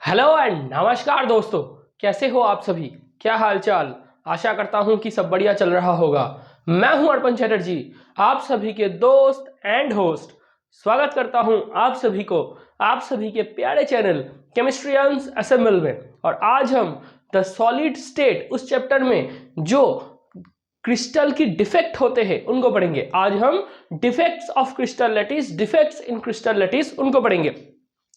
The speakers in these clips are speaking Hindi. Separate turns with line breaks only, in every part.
हेलो एंड नमस्कार दोस्तों। कैसे हो आप सभी? क्या हालचाल? आशा करता हूं कि सब बढ़िया चल रहा होगा। मैं हूं अर्पण चटर्जी, आप सभी के दोस्त एंड होस्ट। स्वागत करता हूं आप सभी को आप सभी के प्यारे चैनल केमिस्ट्रियंस असेंबल में। और आज हम द सॉलिड स्टेट उस चैप्टर में जो क्रिस्टल की डिफेक्ट होते हैं उनको पढ़ेंगे। आज हम defects of crystal lattice, defects in crystal lattice उनको पढ़ेंगे।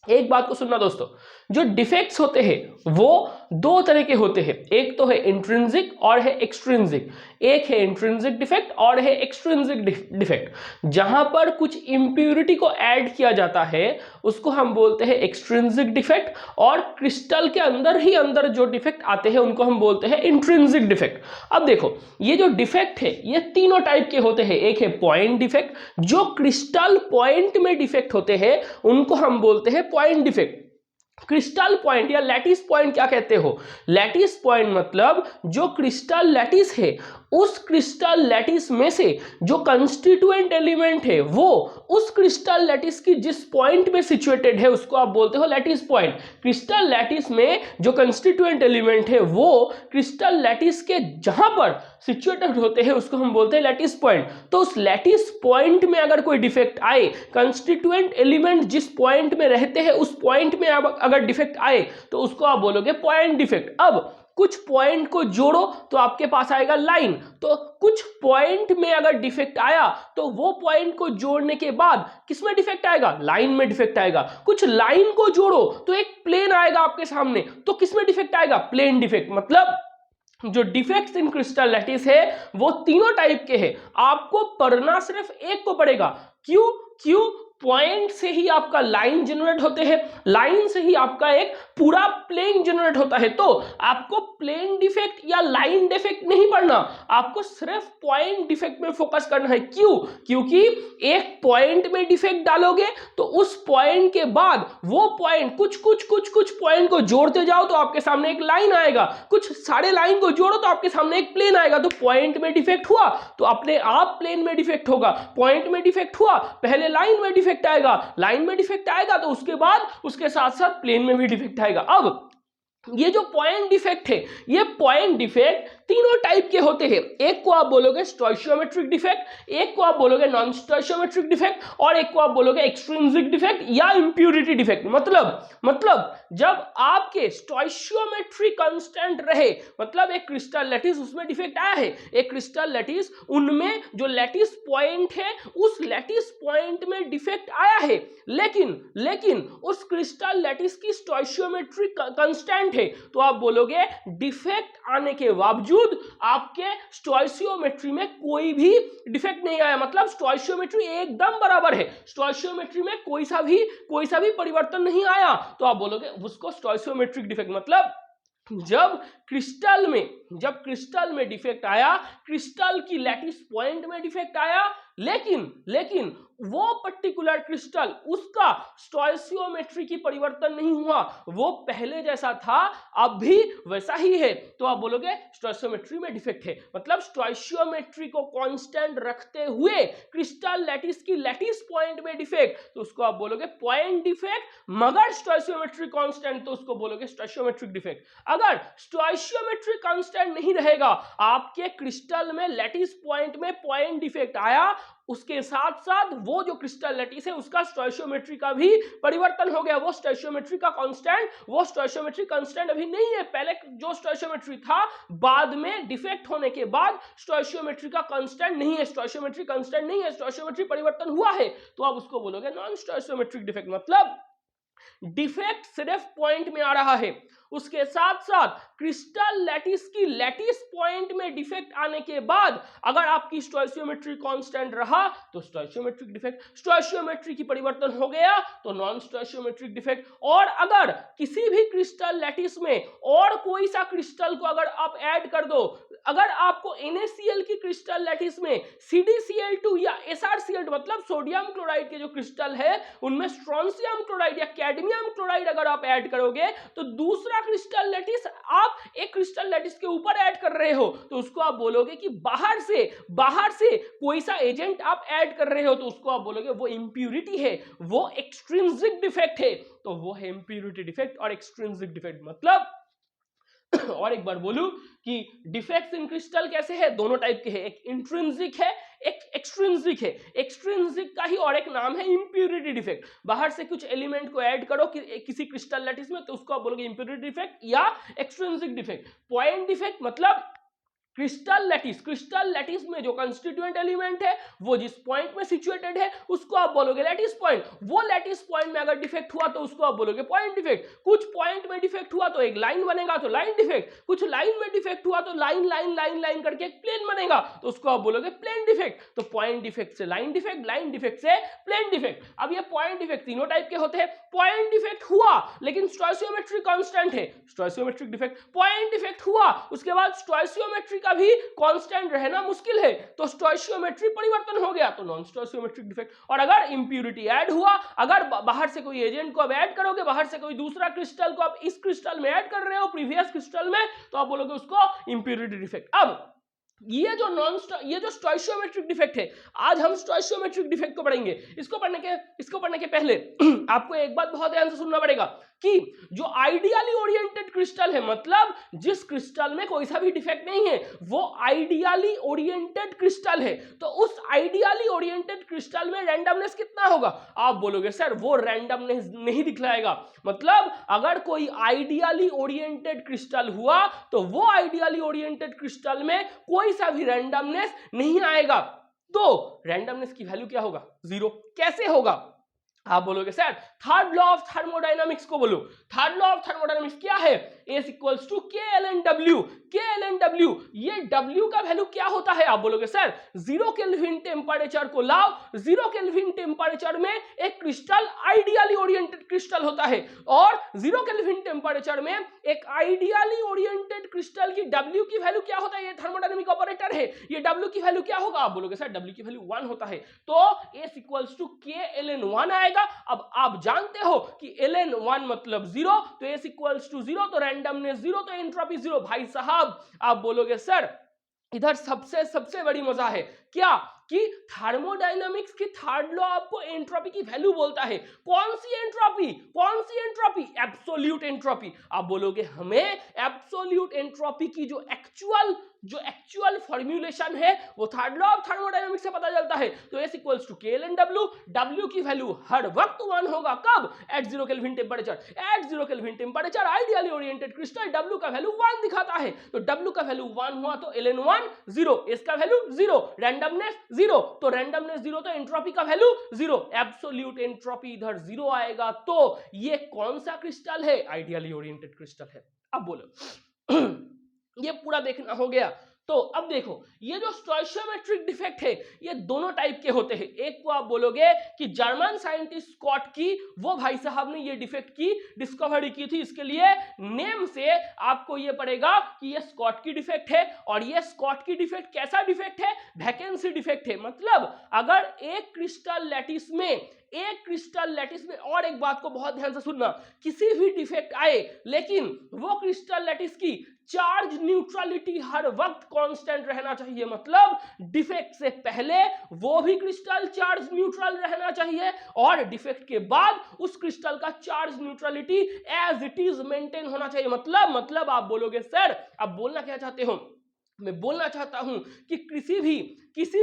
एक बात को सुनना दोस्तों, जो डिफेक्ट्स होते हैं वो दो तरह के होते हैं। एक तो है इंट्रिंसिक और है एक्सट्रिंसिक। एक है इंट्रिंसिक डिफेक्ट और है एक्सट्रिंसिक डिफेक्ट। जहां पर कुछ इंप्यूरिटी को ऐड किया जाता है उसको हम बोलते हैं एक्सट्रिंसिक डिफेक्ट, और क्रिस्टल के अंदर ही अंदर जो डिफेक्ट आते हैं उनको हम बोलते हैं इंट्रिंसिक डिफेक्ट। अब देखो, ये जो डिफेक्ट है ये तीनों टाइप के होते हैं। एक है पॉइंट डिफेक्ट, जो क्रिस्टल पॉइंट में डिफेक्ट होते हैं उनको हम बोलते हैं पॉइंट डिफेक्ट। क्रिस्टल पॉइंट या लैटिस पॉइंट क्या कहते हो? लैटिस पॉइंट मतलब जो क्रिस्टल लैटिस है उस क्रिस्टल लैटिस में से जो कंस्टिट्यूएंट एलिमेंट है वो उस क्रिस्टल लैटिस की जिस पॉइंट में सिचुएटेड है उसको आप बोलते हो लैटिस पॉइंट। क्रिस्टल लैटिस में जो कंस्टिट्यूएंट एलिमेंट है वो क्रिस्टल लैटिस के जहां पर सिचुएटेड होते हैं उसको हम बोलते हैं लैटिस पॉइंट। तो उस लैटिस पॉइंट में अगर कोई डिफेक्ट आए, कंस्टिट्यूएंट एलिमेंट जिस पॉइंट में रहते हैं उस पॉइंट में अगर डिफेक्ट आए तो उसको आप बोलोगे पॉइंट डिफेक्ट। अब कुछ पॉइंट को जोड़ो तो आपके पास आएगा लाइन। तो कुछ पॉइंट में अगर डिफेक्ट आया तो वो पॉइंट को जोड़ने के बाद किसमें डिफेक्ट आएगा? लाइन में डिफेक्ट आएगा। कुछ लाइन को जोड़ो तो एक प्लेन आएगा आपके सामने, तो किसमें डिफेक्ट आएगा? Plane defect. मतलब जो डिफेक्ट्स इन क्रिस्टल लैटिस है वो तीनों टाइप के हैं। आपको पढ़ना सिर्फ एक को पड़ेगा। क्यों? पॉइंट से ही आपका लाइन जनरेट होते हैं, लाइन से ही आपका एक पूरा प्लेन जनरेट होता है। तो आपको प्लेन डिफेक्ट या लाइन डिफेक्ट नहीं पढ़ना, आपको सिर्फ पॉइंट डिफेक्ट में फोकस करना है। क्यों? क्योंकि एक पॉइंट में डिफेक्ट डालोगे तो उस पॉइंट के बाद वो पॉइंट कुछ पॉइंट को जोड़ते जाओ तो आपके सामने एक लाइन आएगा, कुछ सारे लाइन को जोड़ो तो आपके सामने एक प्लेन आएगा। तो पॉइंट में डिफेक्ट हुआ तो अपने आप प्लेन में डिफेक्ट होगा, पॉइंट में डिफेक्ट हुआ पहले लाइन में डिफेक्ट आएगा, लाइन में डिफेक्ट आएगा तो उसके बाद उसके साथ साथ प्लेन में भी डिफेक्ट आएगा। अब ये जो पॉइंट डिफेक्ट है, ये पॉइंट डिफेक्ट तीनों टाइप के होते हैं। एक को आप बोलोगे स्टोइशियोमेट्रिक डिफेक्ट, एक को आप बोलोगे नॉन स्टोइशियोमेट्रिक डिफेक्ट, और एक को आप बोलोगे एक्सट्रिंसिक डिफेक्ट या इंप्यूरिटी डिफेक्ट। मतलब जब आपके स्टोइशियोमेट्री कांस्टेंट रहे, मतलब एक क्रिस्टल लैटिस उसमें डिफेक्ट आया है, एक क्रिस्टल लैटिस उनमें जो लैटिस पॉइंट है उस लैटिस पॉइंट में डिफेक्ट आया है, लेकिन उस क्रिस्टल लैटिस की स्टोइशियोमेट्री कांस्टेंट है, तो आप बोलोगे डिफेक्ट आने के बावजूद आपके स्टोइशियोमेट्री में कोई भी डिफेक्ट नहीं आया। मतलब स्टोइशियोमेट्री एकदम बराबर है, स्टोइशियोमेट्री में कोई सा भी परिवर्तन नहीं आया, तो आप बोलोगे उसको स्टोइशियोमेट्रिक डिफेक्ट। मतलब जब क्रिस्टल में डिफेक्ट आया, क्रिस्टल की लैटिस पॉइंट में डिफेक्ट आया, लेकिन वो पर्टिकुलर क्रिस्टल उसका स्टोइशियोमेट्री की परिवर्तन नहीं हुआ, वो पहले जैसा था अब भी वैसा ही है, तो आप बोलोगे स्टोइशियोमेट्री में डिफेक्ट है। मतलब स्टोइशियोमेट्री को कांस्टेंट रखते हुए क्रिस्टल लैटिस की लैटिस पॉइंट में डिफेक्ट, तो उसको आप बोलोगे पॉइंट डिफेक्ट। मगर स्टोइशियोमेट्री कांस्टेंट तो उसको बोलोगे स्टोइशियोमेट्रिक डिफेक्ट। अगर स्टोइशियोमेट्री कांस्टेंट नहीं रहेगा, आपके क्रिस्टल में लैटिस पॉइंट में पॉइंट डिफेक्ट आया, उसके साथ साथ वो जो क्रिस्टल लैटिस है उसका स्टोइशियोमेट्री का भी परिवर्तन हो गया। वो स्टोइशियोमेट्री कांस्टेंट अभी नहीं है। पहले जो स्टोइशियोमेट्री था, बाद में डिफेक्ट होने के बाद स्टोइशियोमेट्री का कांस्टेंट नहीं है, स्टोइशियोमेट्री कांस्टेंट नहीं है, स्टोइशियोमेट्री परिवर्तन हुआ है, तो आप उसको बोलोगे नॉन स्टोइशियोमेट्रिक डिफेक्ट। मतलब डिफेक्ट सिर्फ पॉइंट में आ रहा है, उसके साथ साथ क्रिस्टल लैटिस की लैटिस पॉइंट में डिफेक्ट आने के बाद अगर आपकी स्टोइशियोमेट्री कांस्टेंट रहा तो स्टोइशियोमेट्रिक डिफेक्ट, स्टोइशियोमेट्री की परिवर्तन हो गया तो नॉन स्टोइशियोमेट्रिक डिफेक्ट। और अगर किसी भी क्रिस्टल लैटिस में और कोई सा क्रिस्टल को अगर आप ऐड कर दो, अगर आपको NaCl की क्रिस्टल लैटिस में CdCl2 या SrCl2 मतलब सोडियम क्लोराइड के जो क्रिस्टल है उनमें स्ट्रोंशियम क्लोराइड या कैडमियम अमोनियम क्लोराइड अगर आप ऐड करोगे तो दूसरा क्रिस्टल लैटिस आप एक क्रिस्टल लैटिस के ऊपर ऐड कर रहे हो तो उसको आप बोलोगे कि बाहर से कोई सा एजेंट आप ऐड कर रहे हो तो उसको आप बोलोगे वो इंप्यूरिटी है, वो एक्सट्रिंसिक डिफेक्ट है। तो वो है इंप्यूरिटी डिफेक्ट और एक्सट्रिंसिक डिफेक्ट। मतलब और एक बार बोलूं कि डिफेक्ट्स इन क्रिस्टल कैसे है, दोनों टाइप के हैं, एक इंट्रिंसिक है एक एक्सट्रिंसिक है। एक्सट्रिंसिक का ही और एक नाम है इंप्यूरिटी डिफेक्ट। बाहर से कुछ एलिमेंट को ऐड करो किसी क्रिस्टल लैटिस में तो उसको आप बोलोगे इंप्यूरिटी डिफेक्ट या एक्सट्रिंसिक डिफेक्ट। पॉइंट डिफेक्ट मतलब क्रिस्टल लैटिस में जो कंस्टिट्यूएंट एलिमेंट है वो जिस पॉइंट में सिचुएटेड है उसको आप बोलोगे लैटिस पॉइंट। वो लैटिस पॉइंट में अगर डिफेक्ट हुआ तो उसको आप बोलोगे पॉइंट डिफेक्ट। कुछ पॉइंट में डिफेक्ट हुआ तो एक लाइन बनेगा तो लाइन डिफेक्ट, कुछ लाइन में डिफेक्ट हुआ तो लाइन करके एक प्लेन बनेगा तो उसको आप बोलोगे प्लेन डिफेक्ट। तो पॉइंट डिफेक्ट से लाइन डिफेक्ट, लाइन डिफेक्ट से प्लेन डिफेक्ट। अब ये पॉइंट डिफेक्ट तीनों टाइप के होते हैं। पॉइंट डिफेक्ट हुआ लेकिन स्टोइचियोमेट्री कांस्टेंट है, स्टोइचियोमेट्रिक डिफेक्ट। पॉइंट डिफेक्ट हुआ उसके बाद स्टोइचियोमेट्री का भी कांस्टेंट रहना मुश्किल है तो स्टोइचियोमेट्री परिवर्तन हो गया तो नॉन स्टोइचियोमेट्रिक डिफेक्ट। और अगर इंप्यूरिटी ऐड हुआ, अगर बाहर से कोई एजेंट को आप ऐड करोगे, बाहर से कोई दूसरा क्रिस्टल को आप इस क्रिस्टल में ऐड कर रहे हो प्रीवियस क्रिस्टल में तो आप बोलोगे उसको इंप्यूरिटी डिफेक्ट। अब ये जो स्टोइचियोमेट्रिक डिफेक्ट है, आज हम स्टोइचियोमेट्रिक डिफेक्ट को पढ़ेंगे। इसको पढ़ने के पहले आपको एक बात बहुत ध्यान से सुनना पड़ेगा कि जो आइडियली ओरिएंटेड क्रिस्टल है, मतलब जिस क्रिस्टल में कोई सा भी डिफेक्ट नहीं है, वो आइडियली ओरिएंटेड क्रिस्टल है। तो उस आइडियली ओरिएंटेड क्रिस्टल में रैंडमनेस कितना होगा? आप बोलोगे सर वो रैंडमनेस नहीं दिखलाएगा। मतलब अगर कोई आइडियली ओरिएंटेड क्रिस्टल हुआ तो वो आइडियली ओरिएंटेड क्रिस्टल में कोई सा भी रैंडमनेस नहीं आएगा। तो रैंडमनेस की वैल्यू क्या होगा? 0। कैसे होगा? आप बोलोगे sir third law of thermodynamics को बोलो। थर्ड लॉ ऑफ थर्मोडायनामिक्स क्या है? S equals to KLNW। KLNW, ये W का वैल्यू क्या होता है? आप बोलोगे सर 0 केल्विन टेम्परेचर को लाओ, 0 केल्विन टेम्परेचर में एक क्रिस्टल आइडियली ओरिएंटेड क्रिस्टल होता है और 0 केल्विन टेम्परेचर में एक आइडियली ओरिएंटेड क्रिस्टल की W की वैल्यू क्या होता है? ये थर्मोडायनामिक ऑपरेटर है, ये W की वैल्यू क्या होगा? आप बोलोगे सर W की वैल्यू 1 होता है। तो S इक्वल्स टू KLN1 आएगा। अब आप जानते हो कि ln1 मतलब 0, तो S इक्वल्स टू 0, तो रैंडमनेस 0, तो एंट्रोपी 0। भाई साहब आप बोलोगे सर इधर सबसे बड़ी मजा है क्या कि थर्मोडायनामिक्स की थर्ड लॉ आपको एंट्रोपी की वैल्यू बोलता है। कौन सी एंट्रोपी? Absolute entropy. आप बोलोगे हमें एब्सोल्यूट एंट्रोपी की जो एक्चुअल फॉर्मूलेशन है वो थर्ड लॉ ऑफ थर्मोडायनामिक्स से पता चलता है। तो S equals to KLNW, W की वैल्यू हर वक्त 1 होगा। कब? At 0 kelvin temperature. At 0 kelvin temperature ideally oriented crystal W का वैल्यू 1 दिखाता है। तो W का वैल्यू 1 हुआ तो ln1 0, S का वैल्यू 0, रैंडमनेस 0, तो रैंडमनेस 0 तो एंट्रोपी का वैल्यू 0, एब्सोल्यूट एंट्रोपी इधर 0 आएगा। तो ये कौन सा क्रिस्टल है? आइडियली ओरिएंटेड क्रिस्टल है। अब बोलो ये पूरा देखना हो गया। तो अब देखो ये जो स्टोइचियोमेट्रिक डिफेक्ट है ये दोनों टाइप के होते हैं। एक को आप बोलोगे कि जर्मन साइंटिस्ट स्कॉट की, वो भाई साहब ने ये डिफेक्ट की डिस्कवरी की थी, इसके लिए नेम से आपको ये पड़ेगा कि ये स्कॉट की डिफेक्ट है। और ये स्कॉट की डिफेक्ट कैसा डिफेक्ट है? वैकेंसी डिफेक्ट है। मतलब अगर एक क्रिस्टल लैटिस में और एक बात को बहुत ध्यान से सुनना, किसी भी डिफेक्ट आए लेकिन वो क्रिस्टल लैटिस की चार्ज न्यूट्रलिटी हर वक्त कांस्टेंट रहना चाहिए। मतलब डिफेक्ट से पहले वो भी क्रिस्टल चार्ज न्यूट्रल रहना चाहिए और डिफेक्ट के बाद उस क्रिस्टल का charge neutrality as it is maintain होना चाहिए। मतलब आप बोलोगे सर अब बोलना क्या चाहते हो? मैं बोलना चाहता हूं कि किसी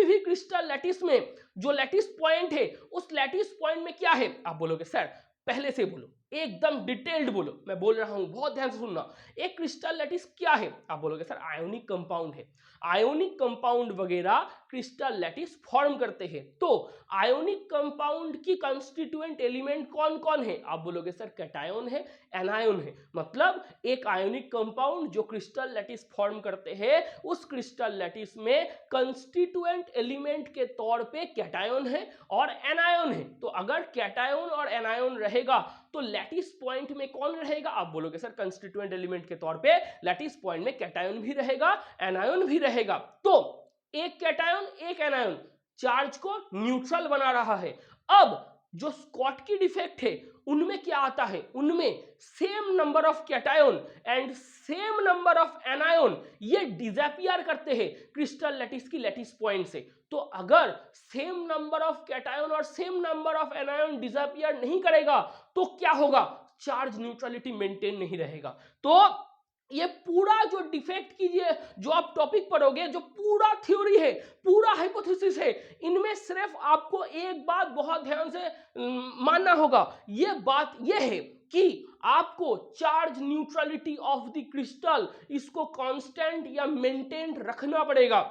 भी क्रिस्टल लैटिस में जो लैटिस पॉइंट है उस लैटिस पॉइंट में क्या है? आप बोलोगे सर पहले से बोलो, एकदम डिटेल्ड बोलो, मैं बोल रहा हूं बहुत ध्यान से सुनना। एक क्रिस्टल लैटिस क्या है? आप बोलोगे सर आयोनिक कंपाउंड है। आयोनिक कंपाउंड वगैरह क्रिस्टल लैटिस फॉर्म करते हैं। तो आयोनिक कंपाउंड की कंस्टिट्यूएंट एलिमेंट कौन कौन है? आप बोलोगे सर कैटायन है, एनायन है। मतलब एक आयोनिक कंपाउंड जो क्रिस्टल लैटिस फॉर्म करते हैं उस क्रिस्टल लैटिस में कंस्टिट्यूएंट एलिमेंट के तौर पे कैटायन है और एनायन है। तो अगर कैटायन और एनायन रहेगा तो लैटिस पॉइंट में कौन रहेगा? आप बोलोगे सर कंस्टिट्यूएंट एलिमेंट के तौर पे लैटिस पॉइंट में कैटायन भी रहेगा, एनायन भी रहेगा। तो एक कैटायन एक एनायन चार्ज को न्यूट्रल बना रहा है। अब जो स्कॉटकी डिफेक्ट है उनमें क्या आता है, उनमें same number of cation and same number of anion ये डिसअपियर करते हैं क्रिस्टल लैटिस की लैटिस पॉइंट से। तो अगर सेम नंबर ऑफ कैटायन और same number of anion disappear नहीं करेगा तो क्या होगा, चार्ज न्यूट्रलिटी मेंटेन नहीं रहेगा। तो ये पूरा जो डिफेक्ट कीजिए, जो आप टॉपिक पढ़ोगे, जो पूरा थ्योरी है, पूरा हाइपोथेसिस है, इनमें सिर्फ आपको एक बात बहुत ध्यान से मानना होगा। ये बात ये है कि आपको charge neutrality of the crystal इसको कांस्टेंट या मेंटेन रखना पड़ेगा।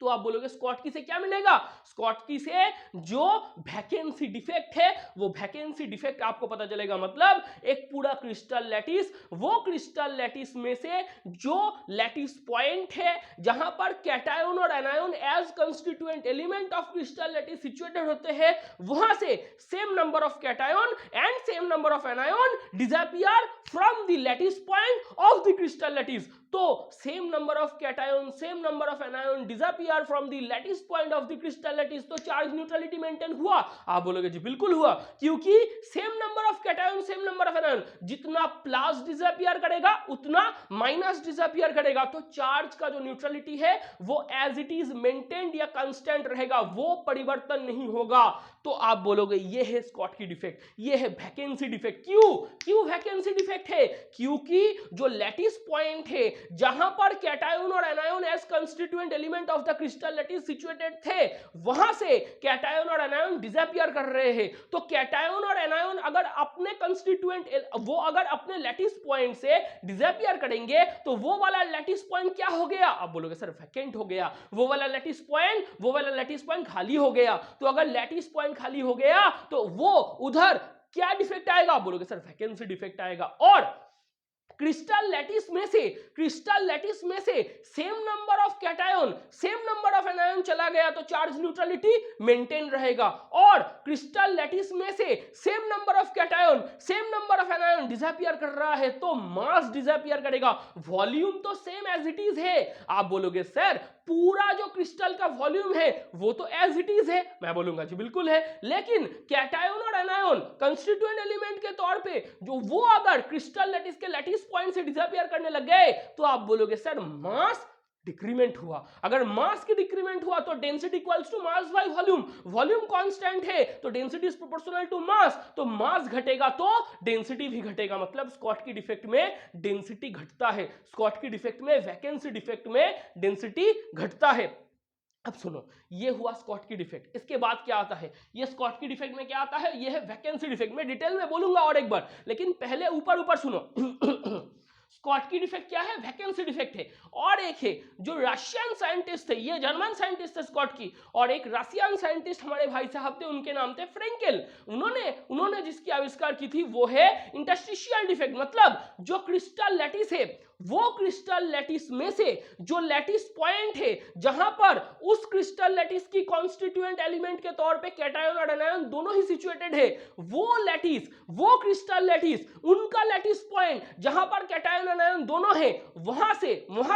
तो आप बोलोगे स्कॉटकी से क्या मिलेगा, स्कॉटकी से जो वैकेंसी डिफेक्ट है वो वैकेंसी डिफेक्ट आपको पता चलेगा। मतलब एक पूरा क्रिस्टल लैटिस, वो क्रिस्टल लैटिस में से जो लैटिस पॉइंट है जहां पर कैटायन और anion as constituent element of crystal lattice situated होते हैं, वहां से same number of cation and same number of anion disappear from the lattice point of the crystal lattice. तो same number of cation, same number of anion disappear from the lattice point of the crystal lattice, तो चार्ज न्यूट्रलिटी मेंटेन हुआ। आप बोलोगे जी बिल्कुल हुआ, क्योंकि same number of cation same number of anion, जितना प्लस डिसअपियर करेगा उतना माइनस डिसअपियर करेगा, तो चार्ज का जो न्यूट्रलिटी है वो एज इट इज मेंटेन्ड या कांस्टेंट रहेगा, वो परिवर्तन नहीं होगा। तो आप बोलोगे ये है स्कॉटकी डिफेक्ट, ये है वैकेंसी डिफेक्ट। क्यों वैकेंसी डिफेक्ट है, क्योंकि जो लैटिस पॉइंट है जहां पर कैटायन और anion as constituent element of the crystal lattice situated थे, वहां से कैटायन और एनायन डिसअपियर कर रहे हैं। तो कैटायन और एनायन अगर अपने कंस्टिट्यूएंट, वो अगर अपने लैटिस पॉइंट से डिसअपियर करेंगे तो वो वाला लैटिस पॉइंट क्या हो गया, आप बोलोगे सर वैकेंट हो गया, वो वाला लैटिस पॉइंट खाली हो गया। तो अगर लैटिस पॉइंट खाली हो गया तो वो उधर क्या डिफेक्ट आएगा, आप बोलोगे सर वैकेंसी डिफेक्ट आएगा। और क्रिस्टल लैटिस में से same number of cation same number of anion चला गया तो चार्ज न्यूट्रलिटी मेंटेन रहेगा। और क्रिस्टल लैटिस में से same number of cation same number of anion disappear कर रहा है तो मास डिसअपियर करेगा, वॉल्यूम तो सेम एज इट इज है। आप बोलोगे सर पूरा जो क्रिस्टल का वॉल्यूम है वो तो एज इट इज है, मैं बोलूंगा जी बिल्कुल है, लेकिन कैटायन और एनायन कंस्टिट्यूएंट एलिमेंट के तौर पे जो वो अगर क्रिस्टल लैटिस के लैटिस पॉइंट से डिसअपियर करने लग गए तो आप बोलोगे सर मास डिक्रीमेंट हुआ। अगर मास की डिक्रीमेंट हुआ तो density equals to mass by volume, volume constant है तो density is proportional to mass, तो मास घटेगा तो डेंसिटी भी घटेगा। मतलब स्कॉटकी डिफेक्ट में डेंसिटी घटता है, स्कॉटकी डिफेक्ट में, वैकेंसी डिफेक्ट में डेंसिटी घटता है। अब सुनो, ये हुआ स्कॉटकी डिफेक्ट। इसके बाद क्या आता है, ये स्कॉटकी डिफेक्ट में क्या आता है, ये है वैकेंसी डिफेक्ट। मैं डिटेल में बोलूंगा और एक बार, लेकिन पहले ऊपर सुनो। स्कॉटकी डिफेक्ट क्या है, वैकेंसी डिफेक्ट है। और एक है जो रशियन साइंटिस्ट थे, ये जर्मन साइंटिस्ट थे स्कॉटकी, और एक रशियन साइंटिस्ट हमारे भाई साहब थे, उनके नाम थे फ्रेंकेल। उन्होंने जिसकी आविष्कार की थी वो है इंटरस्टिशियल डिफेक्ट। मतलब जो क्रिस्टल लैटिस है, वो क्रिस्टल लैटिस में से जो लैटिस पॉइंट है जहां पर उस क्रिस्टल लैटिस की कॉन्स्टिट्यूएंट एलिमेंट के तौर पे कैटायन और एनायन दोनों ही सिचुएटेड है, वो क्रिस्टल लैटिस, उनका लैटिस पॉइंट जहां पर कैटायन एनायन दोनों है, वहां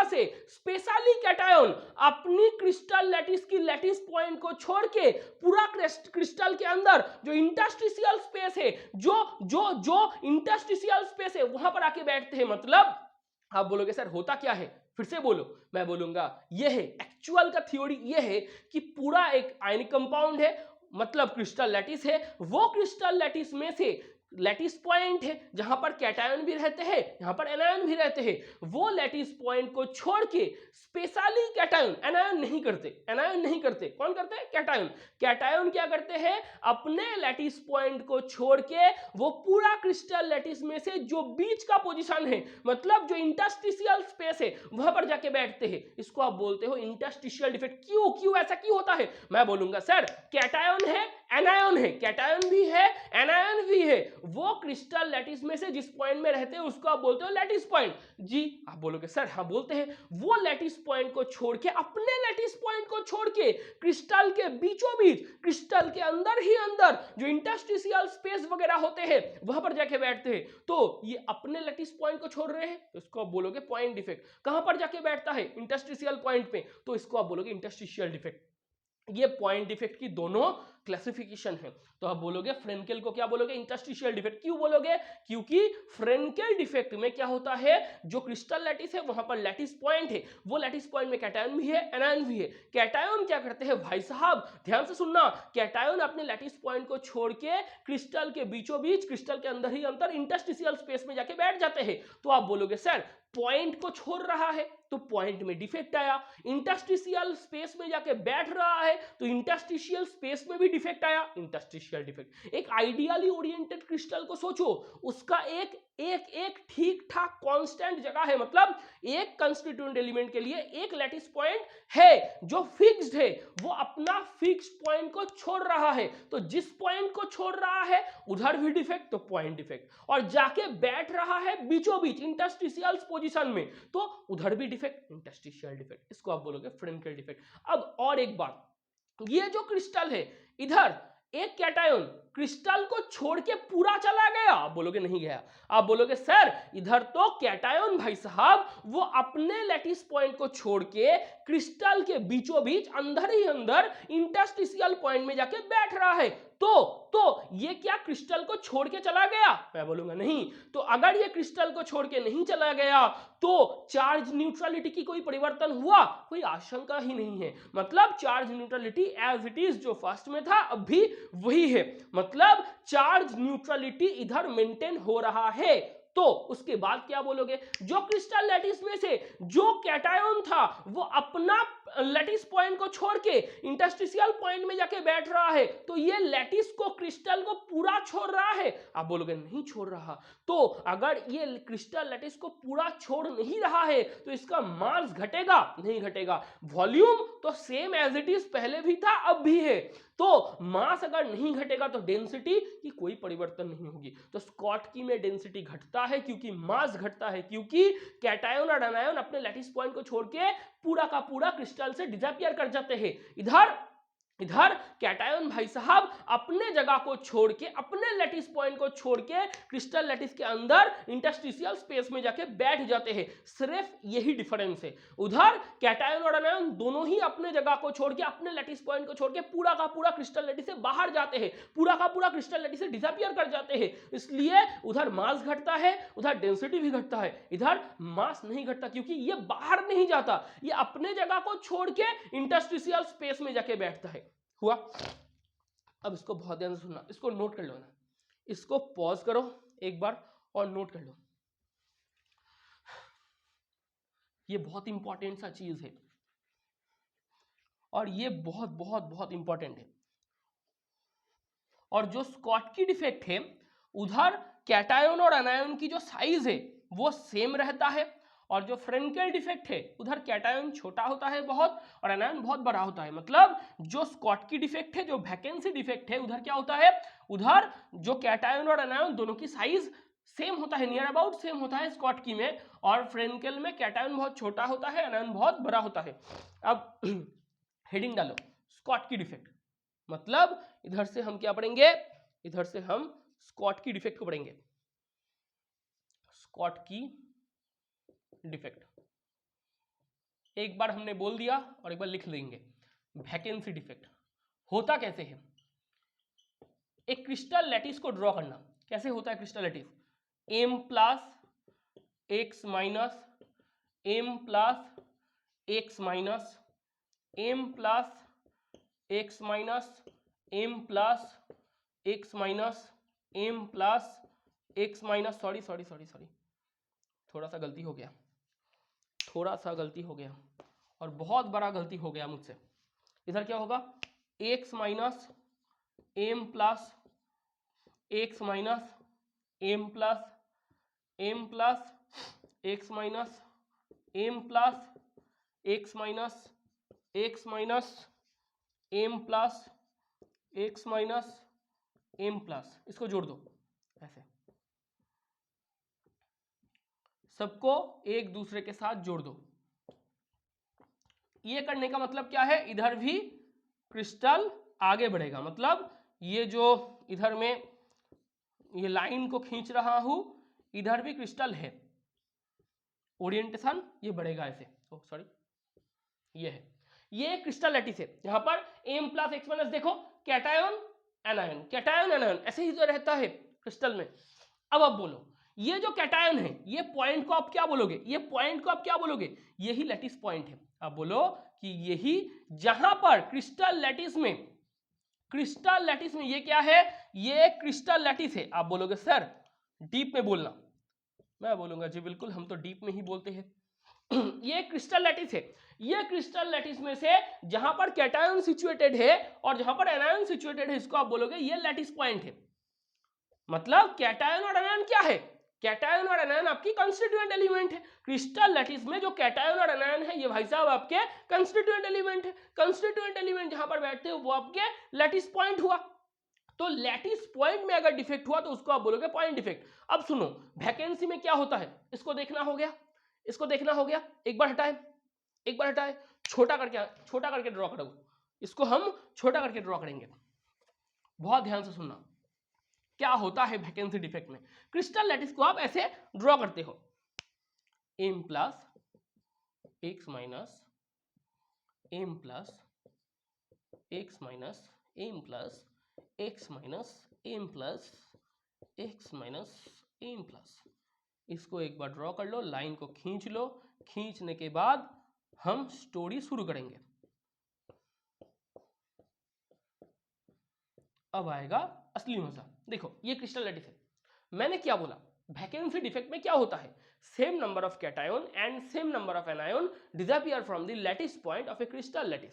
से स्पेशली कैटायन अपनी क्रिस्टल लैटिस की लैटिस पॉइंट को छोड़ के पूरा क्रिस्टल के अंदर जो इंटरस्टिशियल स्पेस है, जो इंटरस्टिशियल स्पेस है वहां पर आके बैठते हैं। मतलब आप बोलोगे सर होता क्या है, फिर से बोलो, मैं बोलूंगा ये है एक्चुअल का थ्योरी, ये है कि पूरा एक आयनिक कंपाउंड है, मतलब क्रिस्टल लैटिस है, वो क्रिस्टल लैटिस में से लैटिस पॉइंट है जहां पर कैटायन भी रहते हैं, यहां पर एनायन भी रहते हैं, वो लैटिस पॉइंट को छोड़ के स्पेशली कैटायन, एनायन नहीं करते, कौन करते हैं, कैटायन क्या करते हैं, अपने लैटिस पॉइंट को छोड़ के वो पूरा क्रिस्टल लैटिस में से जो बीच का पोजीशन है, मतलब जो इंटरस्टिशियल स्पेस है, वहां पर जाके बैठते हैं। इसको आप बोलते हो इंटरस्टिशियल डिफेक्ट। क्यों ऐसा क्यों होता है, मैं बोलूंगा सर कैटायन है, एनायन है, कैटायन भी है, एनायन भी है, वो क्रिस्टल लैटिस में से जिस पॉइंट में रहते हैं उसको आप बोलते हो लैटिस पॉइंट। जी आप बोलोगे सर हाँ बोलते हैं, वो लैटिस पॉइंट को छोड़ के, अपने लैटिस पॉइंट को छोड़ के क्रिस्टल के बीचों बीच, क्रिस्टल के अंदर ही अंदर जो इंटरस्टिशियल स्पेस वगैरह होते हैं वहां पर जाके बैठते हैं। तो ये अपने लैटिस पॉइंट को छोड़ रहे हैं तो इसको आप बोलोगे पॉइंट डिफेक्ट। कहां पर जाके बैठता है, इंटरस्टिशियल पॉइंट पे, तो इसको आप बोलोगे इंटरस्टिशियल डिफेक्ट। ये पॉइंट डिफेक्ट की दोनों क्लासिफिकेशन है। तो आप बोलोगे फ्रेंकेल को क्या बोलोगे, इंटरस्टिशियल डिफेक्ट। क्यों बोलोगे, क्योंकि फ्रेंकेल डिफेक्ट में क्या होता है, जो क्रिस्टल लैटिस है वहां पर लैटिस पॉइंट है, वो लैटिस पॉइंट में कैटायन भी है एनायन भी है। कैटायन क्या करते हैं भाई साहब, ध्यान से सुनना, कैटायन अपने लैटिस पॉइंट को छोड़ के क्रिस्टल के बीचों बीच, क्रिस्टल के अंदर ही अंदर इंटरस्टिशियल स्पेस में जाके बैठ जाते हैं। तो आप बोलोगे सर पॉइंट को छोड़ रहा है तो पॉइंट में डिफेक्ट आया, इंटरस्टिशियल स्पेस में जाके बैठ रहा है तो इंटरस्टिशियल स्पेस में भी डिफेक्ट आया, इंटरस्टिशियल डिफेक्ट। एक आइडियली ओरिएंटेड क्रिस्टल को सोचो, उसका एक एक एक ठीक ठाक कांस्टेंट जगह है, मतलब एक कंस्टिट्यूएंट एलिमेंट के लिए एक लैटिस पॉइंट है जो फिक्स्ड है, वो अपना फिक्स्ड पॉइंट को छोड़ रहा है। तो जिस पॉइंट को छोड़ रहा है उधर भी डिफेक्ट तो पॉइंट डिफेक्ट, और जाके बैठ रहा है बीचों बीच इंटरस्टिशियल पोजीशन में तो उधर भी डिफेक्ट, इंटरस्टिशियल डिफेक्ट। इसको आप बोलोगे फ्रेंकेल डिफेक्ट। अब और एक बात, ये जो क्रिस्टल है इधर एक कैटायन क्रिस्टल को छोड़ के पूरा चला गया, आप बोलोगे नहीं गया। आप बोलोगे सर इधर तो कैटायन भाई साहब वो अपने लैटिस पॉइंट को छोड़ के क्रिस्टल के बीचों बीच अंदर ही अंदर इंटरस्टिशियल पॉइंट में जाके बैठ रहा है, तो ये क्या क्रिस्टल को छोड़ के चला गया, मैं बोलूंगा नहीं। तो अगर ये क्रिस्टल को छोड़ के नहीं चला गया तो चार्ज न्यूट्रलिटी की कोई परिवर्तन हुआ, कोई आशंका ही नहीं है। मतलब charge neutrality as it is जो फर्स्ट में था अब भी वही है, मतलब चार्ज न्यूट्रलिटी इधर मेंटेन हो रहा है। तो उसके बाद क्या बोलोगे, जो क्रिस्टल लैटिस में से जो कैटायन था वो अपना लैटिस पॉइंट को छोड़ के इंटरस्टिशियल पॉइंट में जाके बैठ रहा है, तो ये लैटिस को क्रिस्टल को पूरा छोड़ रहा है, आप बोलोगे नहीं छोड़ रहा। तो अगर ये क्रिस्टल लैटिस को पूरा छोड़ नहीं रहा है तो इसका मास घटेगा नहीं घटेगा, वॉल्यूम तो सेम एज इट इज पहले भी था अब भी है। तो मास अगर नहीं घटेगा तो डेंसिटी की कोई परिवर्तन नहीं होगी। तो स्कॉटकी में डेंसिटी घटता है क्योंकि मास घटता है, क्योंकि कैटायन और एनायन अपने लैटिस पॉइंट को छोड़ के पूरा का पूरा क्रिस्टल से डिसअपीयर कर जाते हैं। इधर कैटायन भाई साहब अपने जगह को छोड़ के, अपने लैटिस पॉइंट को छोड़ के क्रिस्टल लैटिस के अंदर इंटरस्टिशियल स्पेस में जाके बैठ जाते हैं, सिर्फ यही डिफरेंस है। उधर कैटायन और एनायन दोनों ही अपने जगह को छोड़ के, अपने लैटिस पॉइंट को छोड़ के पूरा का पूरा क्रिस्टल लैटिस से बाहर जाते हैं, पूरा का पूरा क्रिस्टल लैटिस से डिसअपीयर कर जाते हैं। इसलिए उधर मास घटता है, उधर डेंसिटी भी घटता है, इधर मास नहीं घटता क्योंकि ये बाहर नहीं जाता, ये अपने जगह को छोड़ के इंटरस्टिशियल स्पेस में जाके बैठता है। हुआ। अब इसको बहुत ध्यान से सुनना, इसको नोट कर लो ना, इसको पॉज करो एक बार और नोट कर लो, ये बहुत इंपॉर्टेंट सा चीज है और ये बहुत बहुत बहुत इंपॉर्टेंट है। और जो स्कॉटकी डिफेक्ट है उधर कैटायन और एनायन की जो साइज है वो सेम रहता है, और जो फ्रेंकेल डिफेक्ट है उधर कैटायन छोटा होता है बहुत और एनायन बहुत बड़ा होता है। मतलब जो स्कॉटकी डिफेक्ट है, जो वैकेंसी डिफेक्ट है, उधर क्या होता है, उधर जो कैटायन और एनायन दोनों की साइज सेम होता है, नियर अबाउट सेम होता है स्कॉटकी में, और फ्रेंकेल में कैटायन बहुत छोटा होता है, एनायन बहुत बड़ा होता है। अब हेडिंग डालो स्कॉटकी डिफेक्ट, मतलब इधर से हम क्या पढ़ेंगे, इधर से हम स्कॉटकी डिफेक्ट को पढ़ेंगे। स्कॉटकी डिफेक्ट एक बार हमने बोल दिया और एक बार लिख लेंगे। वैकेंसी डिफेक्ट होता कैसे है, एक क्रिस्टल लैटिस को ड्रॉ करना, कैसे होता है crystal lattice, m plus x minus m plus x minus m plus x minus m plus x minus m plus x minus, sorry थोड़ा सा गलती हो गया और बहुत बड़ा गलती हो गया मुझसे। इधर क्या होगा, x minus m plus x minus m plus x minus m plus x minus m plus x minus m plus, इसको जोड़ दो ऐसे, सबको एक दूसरे के साथ जोड़ दो। ये करने का मतलब क्या है, इधर भी क्रिस्टल आगे बढ़ेगा, मतलब ये जो इधर में ये लाइन को खींच रहा हूं, इधर भी क्रिस्टल है, ओरिएंटेशन ये बढ़ेगा ऐसे, सॉरी ये है। ये क्रिस्टल लैटिस है, यहाँ पर M प्लस एक्स माइनस देखो कैटायन एनायन, कैटायन एनायन ऐसे ही तो रहता है क्रिस्टल में। अब बोलो ये जो कैटायन है ये पॉइंट को आप क्या बोलोगे, ये पॉइंट को आप क्या बोलोगे, यही लैटिस पॉइंट है। अब बोलो कि यही जहां पर क्रिस्टल लैटिस में ये क्या है, ये क्रिस्टल लैटिस है। आप बोलोगे सर डीप में बोलना, मैं बोलूंगा जी बिल्कुल हम तो डीप में ही बोलते हैं। ये क्रिस्टल लैटिस है, ये क्रिस्टल लैटिस में से जहां पर कैटायन सिचुएटेड है और जहां पर एनायन सिचुएटेड है इसको आप बोलोगे ये लैटिस पॉइंट है। मतलब कैटायन और एनायन क्या है, कैटायन और एनायन आपकी कंस्टिट्यूएंट एलिमेंट है। क्रिस्टल लैटिस में जो कैटायन और एनायन है ये भाई साहब आपके कंस्टिट्यूएंट एलिमेंट है। कंस्टिट्यूएंट एलिमेंट जहां पर बैठते हो वो आपके लैटिस पॉइंट हुआ। तो लैटिस पॉइंट में अगर डिफेक्ट हुआ तो उसको आप बोलोगे पॉइंट डिफेक्ट। अब सुनो वैकेंसी में क्या होता है इसको देखना हो गया, इसको देखना हो गया। एक बार हटाए, छोटा करके ड्रॉ करो, इसको हम छोटा करके ड्रॉ करेंगे। बहुत ध्यान से सुनना क्या होता है वैकेंसी डिफेक्ट में। क्रिस्टल लैटिस को आप ऐसे ड्रॉ करते हो, m plus x minus m plus x minus m plus x minus m plus x minus m plus. इसको एक बार ड्रॉ कर लो, लाइन को खींच लो, खींचने के बाद हम स्टोरी शुरू करेंगे। अब आएगा असली मजा। देखो ये क्रिस्टल लैटिस है, मैंने क्या बोला वैकेंसी डिफेक्ट में क्या होता है, same number of cation and same number of anion disappear from the lattice point of A crystal lattice.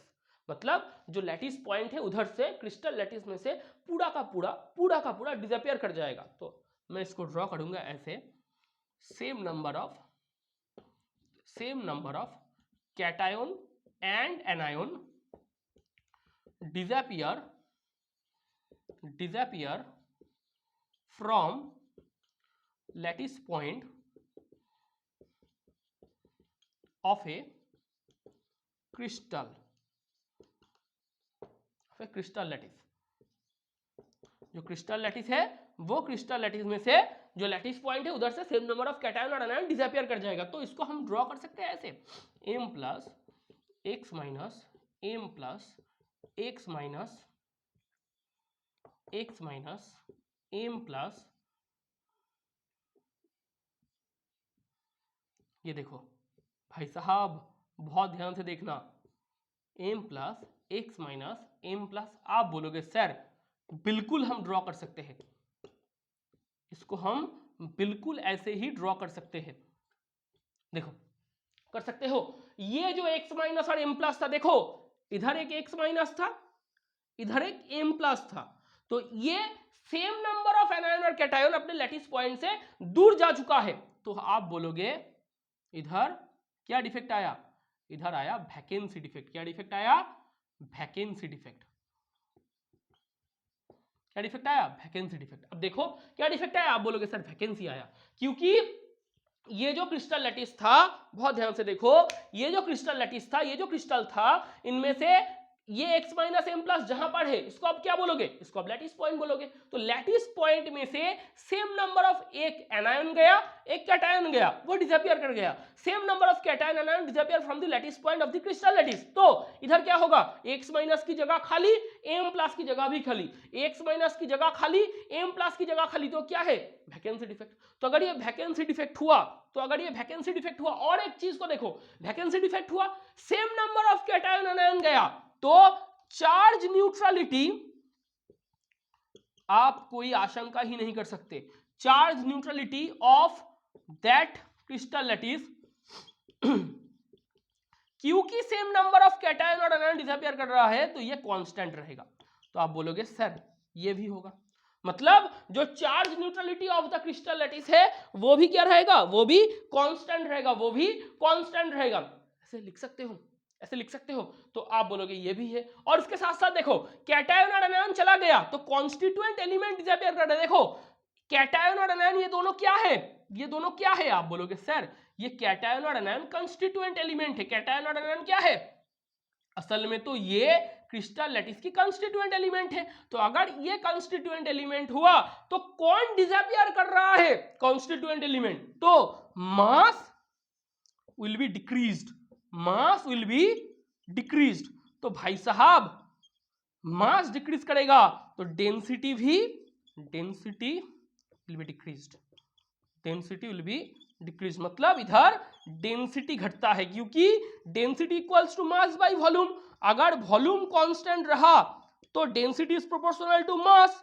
मतलब जो लैटिस पॉइंट है उधर से क्रिस्टल लैटिस में से पूरा का पूरा डिसअपीयर कर जाएगा। तो मैं इसको ड्रॉ करूंगा ऐसे, same number of cation and anion disappear from lattice point of a crystal lattice। जो क्रिस्टल लैटिस है वो क्रिस्टल लैटिस में से जो लैटिस पॉइंट है उधर से सेम नंबर ऑफ कैटायन और एनायन डिसअपीयर कर जाएगा। तो इसको हम ड्रॉ कर सकते हैं ऐसे, m plus x minus m plus x minus m plus, ये देखो भाई साहब बहुत ध्यान से देखना, m plus x minus m plus. आप बोलोगे सर बिल्कुल हम ड्रॉ कर सकते हैं, इसको हम बिल्कुल ऐसे ही ड्रॉ कर सकते हैं। देखो कर सकते हो, ये जो x माइनस और m प्लस था, देखो इधर एक x माइनस था इधर एक m प्लस था, तो ये सेम नंबर ऑफ एनायन और कैटायन अपने लैटिस पॉइंट से दूर जा चुका है। तो आप बोलोगे इधर क्या डिफेक्ट आया, इधर आया वैकेंसी डिफेक्ट। क्या डिफेक्ट आया, वैकेंसी डिफेक्ट। क्या डिफेक्ट आया, वैकेंसी डिफेक्ट। अब देखो क्या डिफेक्ट आया, आप बोलोगे सर वैकेंसी आया क्योंकि ये जो क्रिस्टल लैटिस था, बहुत ध्यान से देखो, ये जो क्रिस्टल लैटिस था, ये जो क्रिस्टल था, इनमें से ये x माइनस एम प्लस जहां पर है इसको आप क्या बोलोगे, इसको आप लैटिस पॉइंट बोलोगे। तो लैटिस पॉइंट में से सेम नंबर ऑफ एक एनायन गया एक कैटायन गया, वो डिसअपीयर कर गया। Same number of cation anion disappear from the lattice point of the crystal lattice. तो इधर क्या होगा, x माइनस की जगह खाली, m प्लस की जगह भी खाली, x माइनस की जगह खाली, m प्लस की जगह खाली, तो क्या है, वैकेंसी डिफेक्ट। तो अगर ये वैकेंसी डिफेक्ट हुआ, और एक चीज को देखो, वैकेंसी डिफेक्ट हुआ, same number of cation anion गया, तो चार्ज न्यूट्रलिटी आप कोई आशंका ही नहीं कर सकते। Charge neutrality of that crystal lattice क्योंकि सेम नंबर ऑफ कैटायन और एनायन डिसअपीयर कर रहा है तो ये कांस्टेंट रहेगा। तो आप बोलोगे सर ये भी होगा, मतलब जो charge neutrality of the crystal lattice है वो भी क्या रहेगा, वो भी कांस्टेंट रहेगा। ऐसे लिख सकते हो। तो आप बोलोगे ये भी है। और इसके साथ साथ देखो कैटायन और एनायन चला गया तो कॉन्स्टिट्यूएंट एलिमेंट डिसअपीयर कर रहा है। देखो कैटायन और एनायन ये दोनों क्या है, आप बोलोगे सर ये कैटायन और एनायन कंस्टिट्यूएंट एलिमेंट है। कैटायन और एनायन क्या है, असल में तो ये क्रिस्टल लैटिस की कंस्टिट्यूएंट एलिमेंट है। तो अगर ये कंस्टिट्यूएंट एलिमेंट हुआ तो कौन डिसअपीयर कर रहा है, कंस्टिट्यूएंट एलिमेंट। तो mass will be decreased, decreased, तो भाई साहब मास डिक्रीज करेगा तो density will be decreased, density will be decrease, मतलब इधर डेंसिटी घटता है क्योंकि density equals to mass by volume. अगर वॉल्यूम कांस्टेंट रहा तो density is proportional to mass.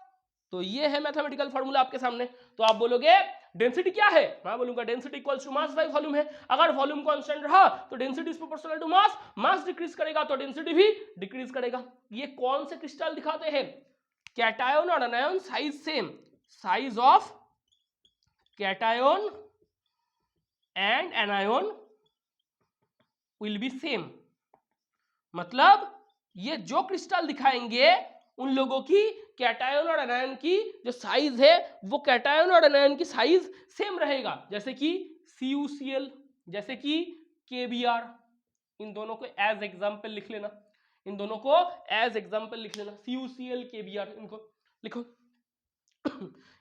तो ये है मैथमेटिकल फॉर्मूला आपके सामने। तो आप बोलोगे डेंसिटी क्या है, मैं बोलूंगा density equals to mass by volume है। अगर वॉल्यूम कांस्टेंट रहा तो density is proportional to mass, mass decrease करेगा तो डेंसिटी भी डिक्रीज करेगा। ये कौन से क्रिस्टल दिखाते हैं, कैटायन और anion size same, size of cation and anion will be same, मतलब ये जो क्रिस्टल दिखाएंगे उन लोगों की कैटायन और एनायन की जो साइज है वो कैटायन और एनायन की साइज सेम रहेगा, जैसे कि CuCl, जैसे कि KBr। इन दोनों को एज एग्जांपल लिख लेना, इन दोनों को एज एग्जांपल लिख लेना, CuCl KBr, इनको लिखो।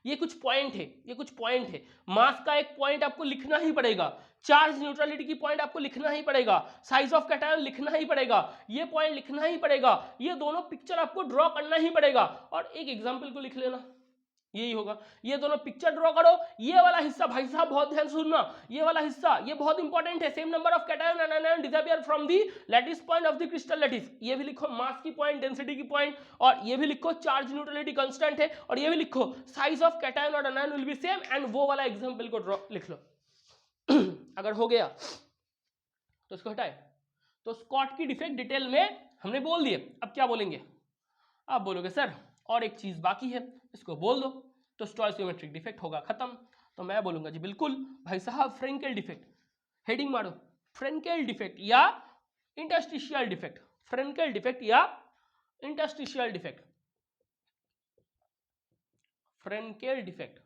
ये कुछ पॉइंट है, ये कुछ पॉइंट है। मास का एक पॉइंट आपको लिखना ही पड़ेगा, चार्ज न्यूट्रलिटी की पॉइंट आपको लिखना ही पड़ेगा, साइज ऑफ कैटायन लिखना ही पड़ेगा, ये पॉइंट लिखना ही पड़ेगा, ये दोनों पिक्चर आपको ड्रॉ करना ही पड़ेगा, और एक एग्जांपल को लिख लेना, यही होगा। ये दोनों पिक्चर ड्रॉ करो, ये वाला हिस्सा भाई साहब बहुत ध्यान से सुनना, ये वाला हिस्सा ये बहुत इंपॉर्टेंट है। Same number of cation and anion disappear from the lattice point of the crystal lattice, ये भी लिखो मास की पॉइंट, डेंसिटी की पॉइंट, और ये भी लिखो चार्ज न्यूट्रलिटी कांस्टेंट है, और ये भी लिखो साइज ऑफ कैटायन और anion will be same, and वो वाला एग्जांपल को ड्रॉ लिख लो। अगर हो गया तो इसको हटाए। तो स्कॉटकी डिफेक्ट डिटेल में हमने बोल दिए, अब क्या बोलेंगे, आप बोलोगे सर और एक चीज बाकी है, इसको बोल दो, तो स्टोइचियोमेट्रिक डिफेक्ट होगा खत्म। तो मैं बोलूंगा जी बिल्कुल भाई साहब फ्रेंकेल डिफेक्ट, हेडिंग मारो, फ्रेंकेल डिफेक्ट या इंटरस्टिशियल डिफेक्ट, फ्रेंकेल डिफेक्ट या इंटरस्टिशियल डिफेक्ट, फ्रेंकेल डिफेक्ट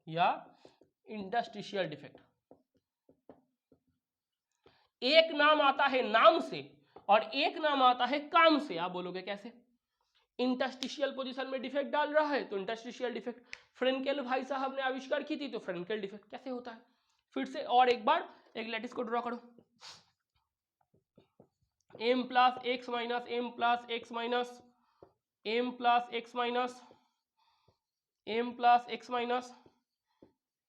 या इंटरस्टिशियल डिफेक्ट। एक नाम आता है नाम से और एक नाम आता है काम से। आप बोलोगे कैसे, इंटरस्टिशियल पोजीशन में डिफेक्ट डाल रहा है तो इंटरस्टिशियल डिफेक्ट, फ्रेंकेल भाई साहब ने आविष्कार की थी तो फ्रेंकेल डिफेक्ट कैसे होता है। फिर से और एक बार एक लैटिस को ड्रॉ करो, m plus x minus m plus x minus m plus x minus m plus x minus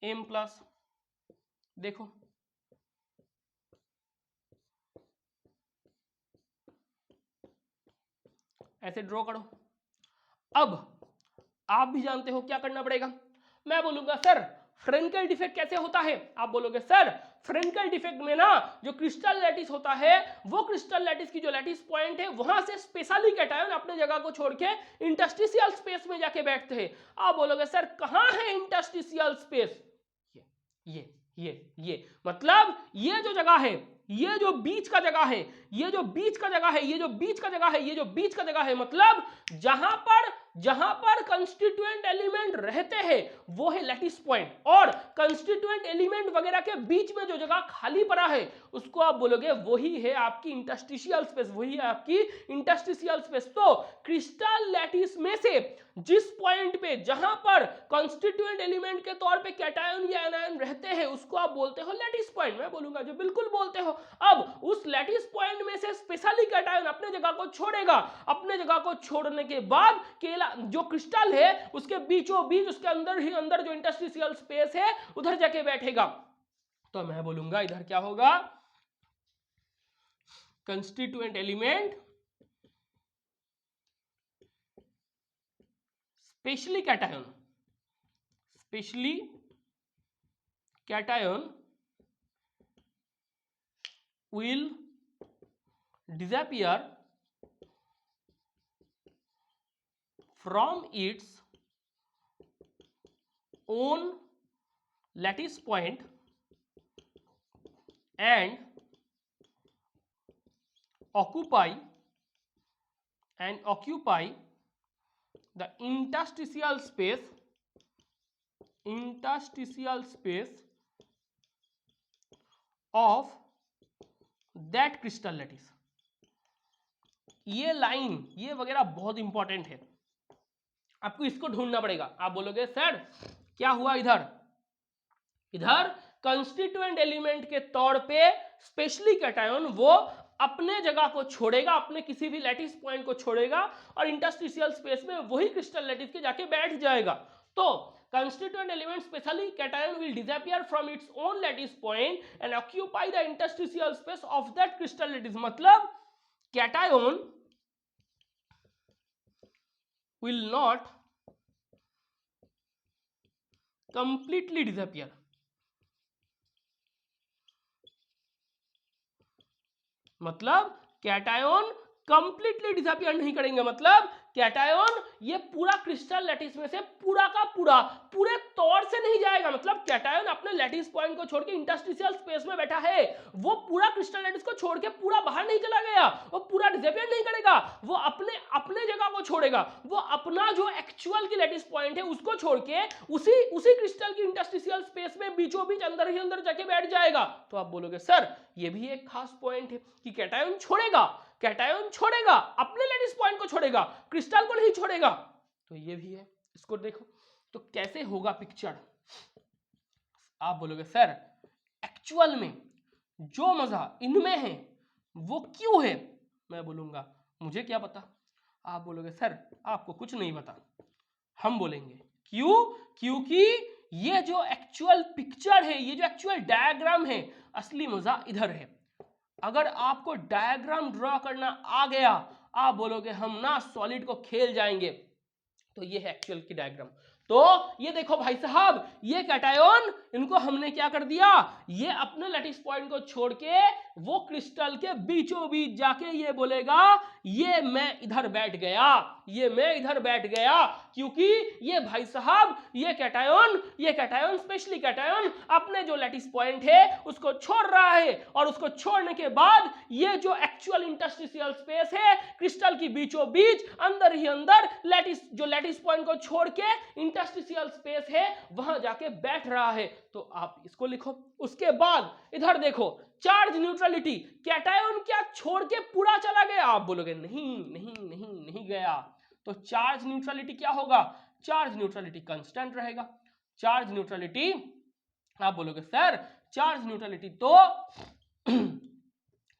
m plus, देखो ऐसे ड्रॉ करो। अब आप भी जानते हो क्या करना पड़ेगा, मैं बोलूंगा सर फ्रेंकेल डिफेक्ट कैसे होता है, आप बोलोगे सर फ्रेंकेल डिफेक्ट में ना जो क्रिस्टल लैटिस होता है वो क्रिस्टल लैटिस की जो लैटिस पॉइंट है वहां से स्पेशली कैटायन अपने जगह को छोड़ के इंटरस्टिशियल स्पेस में जाके बैठते हैं। आप बोलोगे सर कहां है इंटरस्टिशियल स्पेस, ये मतलब ये जो जगह है, ये जो बीच का जगह है, ये जो बीच का जगह है, ये जो बीच का जगह है, ये जो बीच का जगह है, मतलब जहां पर कंस्टिट्यूएंट एलिमेंट रहते हैं वो है लैटिस पॉइंट, और कंस्टिट्यूएंट एलिमेंट वगैरह के बीच में जो जगह खाली पड़ा है उसको आप बोलोगे वही है आपकी इंटरस्टिशियल स्पेस, वही है आपकी इंटरस्टिशियल स्पेस। तो क्रिस्टल लैटिस में से जिस पॉइंट पे जहां पर कंस्टिट्यूएंट एलिमेंट के तौर पे कैटायन या एनायन रहते हैं उसको आप बोलते हो लैटिस पॉइंट, मैं बोलूंगा जो बिल्कुल बोलते हो। अब उस लैटिस पॉइंट में से स्पेशली कैटायन अपने जगह को छोड़ेगा, अपने जगह को छोड़ने के बाद केला जो क्रिस्टल है उसके बीचों बीच उसके अंदर ही अंदर जो इंटरस्टिशियल स्पेस है उधर जाके बैठेगा। तो मैं बोलूंगा इधर क्या होगा, constituent element specially cation will disappear from its own lattice point and occupy the interstitial space of that crystal lattice. ये लाइन ये वगैरह बहुत इंपॉर्टेंट है, आपको इसको ढूंढना पड़ेगा। आप बोलोगे सर क्या हुआ इधर कंस्टिट्यूएंट एलिमेंट के तौर पे स्पेशली कैटायन वो अपने जगह को छोड़ेगा, अपने किसी भी लैटिस पॉइंट को छोड़ेगा और इंटरस्टिशियल स्पेस में वही क्रिस्टल लैटिस के जाके बैठ जाएगा। तो constituent element specially cation will disappear from its own lattice point and occupy the interstitial space of that crystal lattice। मतलब cation will not completely disappear, मतलब कैटायन कंप्लीटली डिसअपियर नहीं करेंगे। मतलब कैटायन ये पूरा क्रिस्टल लैटिस में से पूरा का पूरा पूरे तौर से नहीं जाएगा। मतलब कैटायन अपने लैटिस पॉइंट को छोड़ के इंटरस्टिशियल स्पेस में बैठा है, वो पूरा क्रिस्टल लैटिस को छोड़ के पूरा बाहर नहीं चला गया, वो पूरा डिसअपियर नहीं करेगा, वो अपने जगह को छोड़ेगा, वो अपना जो एक्चुअल की लैटिस पॉइंट है उसको छोड़ के उसी क्रिस्टल की इंटरस्टिशियल स्पेस में बीचों बीच अंदर ही अंदर जाके बैठ जाएगा। तो आप बोलोगे सर ये भी एक खास पॉइंट है कि कैटायन छोड़ेगा अपने लैटिस पॉइंट को छोड़ेगा, क्रिस्टल को नहीं छोड़ेगा। तो ये भी है, इसको देखो तो कैसे होगा पिक्चर। आप बोलोगे सर एक्चुअल में जो मजा इनमें है वो क्यों है? मैं बोलूंगा मुझे क्या पता। आप बोलोगे सर आपको कुछ नहीं पता। हम बोलेंगे क्यों? क्योंकि ये जो एक्चुअल पिक्चर है, ये जो एक्चुअल डायग्राम है, असली मजा इधर है। अगर आपको डायग्राम ड्रॉ करना आ गया, आप बोलोगे हम ना सॉलिड को खेल जाएंगे। तो ये है एक्चुअल की डायग्राम। तो ये देखो भाई साहब, ये कैटायन इनको हमने क्या कर दिया, ये अपने लैटिस पॉइंट को छोड़ के वो क्रिस्टल के बीचों बीच जाके ये बोलेगा ये मैं इधर बैठ गया, क्योंकि ये भाई साहब ये कैटायन स्पेशली कैटायन अपने जो लैटिस पॉइंट है उसको छोड़ रहा है, और उसको छोड़ने के बाद ये जो एक्चुअल इंटरस्टिशियल स्पेस है क्रिस्टल की बीचों बीच अंदर ही अंदर लैटिस पॉइंट को छोड़ के इंटरस्टिशियल स्पेस है वहां जाके बैठ रहा है। तो आप इसको लिखो। उसके बाद इधर देखो चार्ज न्यूट्रलिटी, कैटायन क्या छोड़ के पूरा चला गया? आप बोलोगे नहीं गया। तो चार्ज न्यूट्रलिटी क्या होगा? चार्ज न्यूट्रलिटी कांस्टेंट रहेगा। चार्ज न्यूट्रलिटी आप बोलोगे सर चार्ज न्यूट्रलिटी तो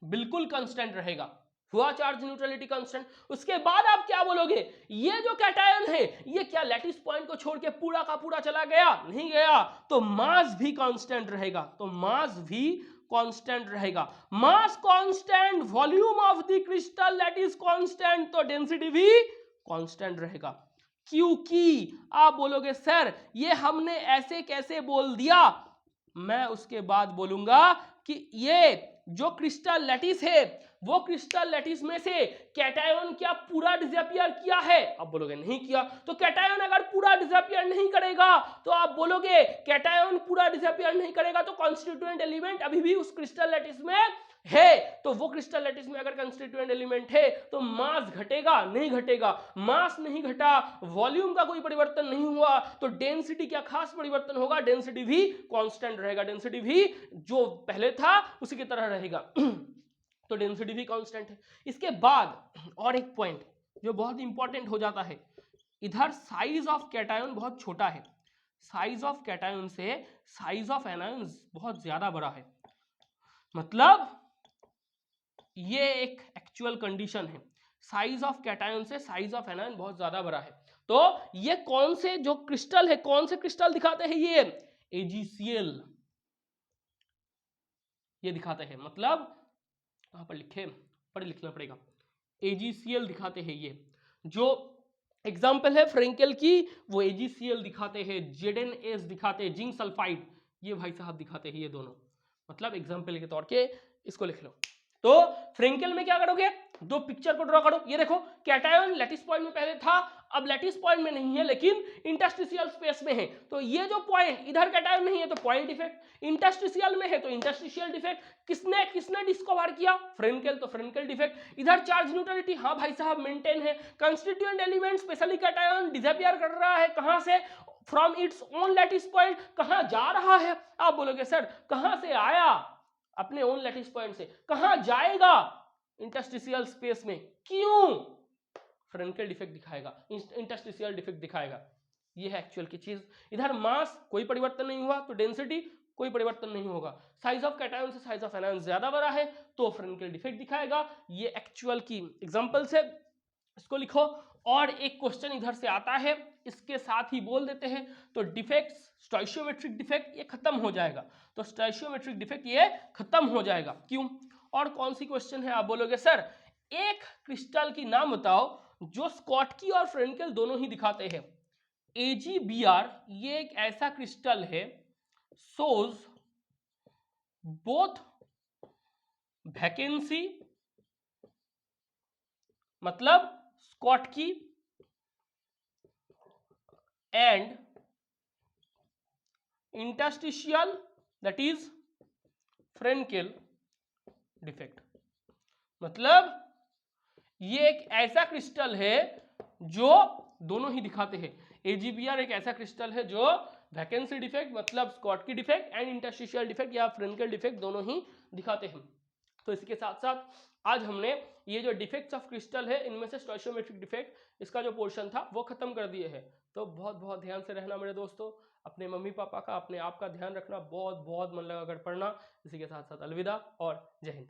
बिल्कुल कांस्टेंट रहेगा। हुआ चार्ज न्यूट्रलिटी कांस्टेंट। उसके बाद आप क्या बोलोगे? ये जो कैटायन है ये क्या लैटिस पॉइंट को छोड़ के पूरा का पूरा चला गया? नहीं गया। तो मास भी कांस्टेंट रहेगा। तो मास भी कांस्टेंट रहेगा। Mass constant, volume of the crystal lattice constant, तो डेंसिटी भी कांस्टेंट रहेगा। क्योंकि आप बोलोगे सर ये हमने ऐसे कैसे बोल दिया? मैं उसके बाद बोलूंगा कि ये जो क्रिस्टल लैटिस है वो क्रिस्टल लैटिस में से कैटायन क्या पूरा डिसअपियर किया है? आप बोलोगे नहीं किया। तो कैटायन अगर पूरा डिसअपियर नहीं करेगा तो आप बोलोगे कैटायन पूरा डिसअपियर नहीं करेगा तो कॉन्स्टिट्यूएंट एलिमेंट अभी भी उस क्रिस्टल लैटिस में है। तो वो क्रिस्टल लैटिस में अगर कंस्टिट्यूएंट एलिमेंट है तो मास घटेगा? नहीं घटेगा। मास नहीं घटा, वॉल्यूम का कोई परिवर्तन नहीं हुआ, तो डेंसिटी क्या खास परिवर्तन होगा? डेंसिटी भी कांस्टेंट रहेगा। डेंसिटी भी जो पहले था उसी की तरह रहेगा। तो डेंसिटी भी कांस्टेंट है। इसके बाद और एक पॉइंट जो बहुत इंपॉर्टेंट हो जाता है, इधर साइज ऑफ कैटायन बहुत छोटा है, साइज ऑफ कैटायन से साइज ऑफ एनायंस बहुत ज्यादा बड़ा है। मतलब ये एक एक्चुअल कंडीशन है, साइज ऑफ कैटायन से साइज ऑफ एनायन बहुत ज्यादा बड़ा है। तो ये कौन से जो क्रिस्टल है, कौन से क्रिस्टल दिखाते हैं? ये AgCl ये दिखाते हैं। मतलब कहां पर लिखे, पढ़ लिखना पड़ेगा। AgCl दिखाते हैं। ये जो एग्जाम्पल है फ्रेंकेल की वो AgCl दिखाते हैं, ZnS दिखाते हैं, जिंक सल्फाइड ये भाई साहब दिखाते हैं। ये दोनों मतलब एग्जाम्पल के तौर के इसको लिख लो। तो फ्रेंकेल में क्या करोगे? दो पिक्चर को ड्रॉ करो। ये देखो कैटायन लैटिस पॉइंट में पहले था, अब लैटिस पॉइंट में नहीं है लेकिन इंटरस्टिशियल स्पेस में है। तो ये जो पॉइंट इधर कैटायन नहीं है तो पॉइंट डिफेक्ट, इंटरस्टिशियल में है तो इंटरस्टिशियल डिफेक्ट। किसने डिस्कवर किया? फ्रेंकेल, तो फ्रेंकेल डिफेक्ट। इधर चार्ज न्यूट्रलिटी हाँ भाई साहब मेंटेन है। Constituent element specially cation disappear कर रहा है। कहां से? From its own lattice point. कहां जा रहा है? आप बोलोगे सर कहां से आया? अपने ओन लैटिस पॉइंट से। कहां जाएगा? इंटरस्टिशियल स्पेस में। क्यों? फ्रेंकेल डिफेक्ट दिखाएगा, इंटरस्टिशियल डिफेक्ट दिखाएगा। ये है एक्चुअल की चीज। इधर मास कोई परिवर्तन नहीं हुआ तो डेंसिटी कोई परिवर्तन नहीं होगा। साइज ऑफ कैटायन से साइज ऑफ एनायन ज्यादा बड़ा है तो फ्रेंकेल डिफेक्ट दिखाएगा। ये एक्चुअल की एग्जांपल्स है, इसको लिखो। और एक क्वेश्चन इधर से आता है, इसके साथ ही बोल देते हैं। तो डिफेक्ट्स, स्टोइशियोमेट्रिक डिफेक्ट ये खत्म हो जाएगा। तो स्टोइशियोमेट्रिक डिफेक्ट ये खत्म हो जाएगा। क्यों? और कौन सी क्वेश्चन है? आप बोलोगे सर एक क्रिस्टल की नाम बताओ जो स्कॉटकी और फ्रेंकेल दोनों ही दिखाते हैं। AgBr ये एक ऐसा क्रिस्टल है shows both vacancy मतलब Schottky and interstitial that is Frenkel defect. मतलब ये एक ऐसा क्रिस्टल है जो दोनों ही दिखाते हैं। AgBr एक ऐसा क्रिस्टल है जो वैकेंसी डिफेक्ट मतलब Schottky defect and interstitial defect या फ्रेंकेल डिफेक्ट दोनों ही दिखाते हैं। तो इसके साथ साथ आज हमने ये जो डिफेक्ट्स ऑफ क्रिस्टल है इनमें से स्टोइशियोमेट्रिक डिफेक्ट इसका जो पोर्शन था वो खत्म कर दिए हैं। तो बहुत बहुत ध्यान से रहना मेरे दोस्तों, अपने मम्मी पापा का, अपने आप का ध्यान रखना, बहुत बहुत मन लगा कर पढ़ना। इसी के साथ साथ अलविदा और जय हिंद।